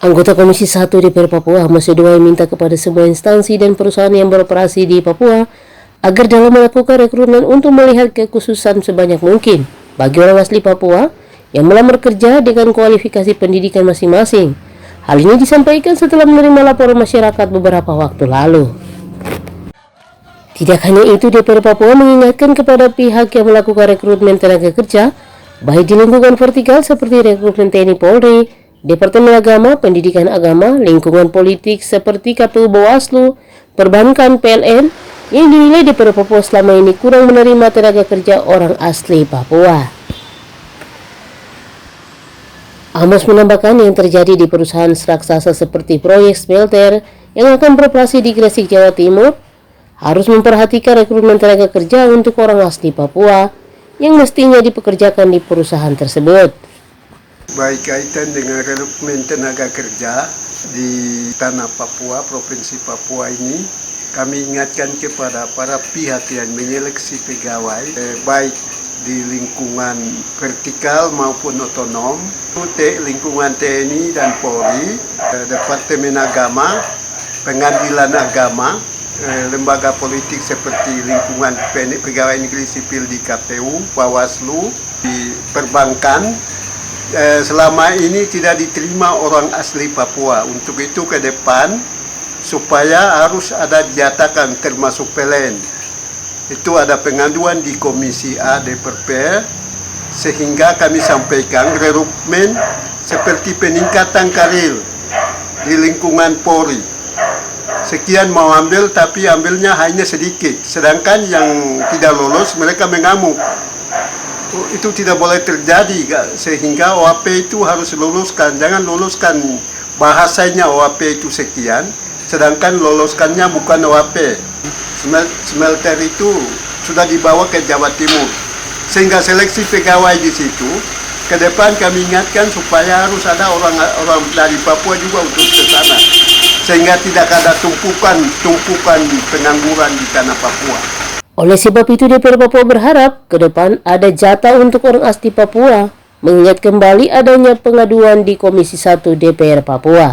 Anggota Komisi 1 DPR Papua, Ahmad Sedwai, minta kepada semua instansi dan perusahaan yang beroperasi di Papua agar dalam melakukan rekrutmen untuk melihat kekhususan sebanyak mungkin bagi orang asli Papua yang melamar kerja dengan kualifikasi pendidikan masing-masing. Hal ini disampaikan setelah menerima laporan masyarakat beberapa waktu lalu. Tidak hanya itu, DPR Papua mengingatkan kepada pihak yang melakukan rekrutmen tenaga kerja, baik di lingkungan vertikal seperti rekrutmen TNI Polri, Departemen Agama, Pendidikan Agama, lingkungan politik seperti KPU Bawaslu, perbankan, PLN, yang dinilai DPR Papua selama ini kurang menerima tenaga kerja orang asli Papua. Amos menambahkan yang terjadi di perusahaan raksasa seperti proyek smelter yang akan beroperasi di Gresik, Jawa Timur, harus memperhatikan rekrutmen tenaga kerja untuk orang asli Papua yang mestinya dipekerjakan di perusahaan tersebut. Baik kaitan dengan rekrutmen tenaga kerja di tanah Papua, Provinsi Papua ini, kami ingatkan kepada para pihak yang menyeleksi pegawai, baik di lingkungan vertikal maupun otonom, lingkungan TNI dan Polri, Departemen Agama, Pengadilan Agama, lembaga politik seperti lingkungan pegawai negeri sipil di KPU, Bawaslu, di perbankan. Selama ini tidak diterima orang asli Papua. Untuk itu ke depan supaya harus ada dinyatakan termasuk PLN. Itu ada pengaduan di Komisi A DPR sehingga kami sampaikan rekrutmen seperti peningkatan karir di lingkungan Polri. Sekian mau ambil tapi ambilnya hanya sedikit. Sedangkan yang tidak lolos mereka mengamuk. Itu tidak boleh terjadi, sehingga OAP itu harus luluskan. Jangan luluskan bahasanya OAP itu sekian, sedangkan loloskannya bukan OAP. Smelter itu sudah dibawa ke Jawa Timur, sehingga seleksi pegawai di situ. Ke depan kami ingatkan supaya harus ada orang dari Papua juga untuk ke sana, sehingga tidak ada tumpukan pengangguran di tanah Papua. Oleh sebab itu, DPR Papua berharap ke depan ada jatah untuk orang asli Papua, mengingat kembali adanya pengaduan di Komisi 1 DPR Papua.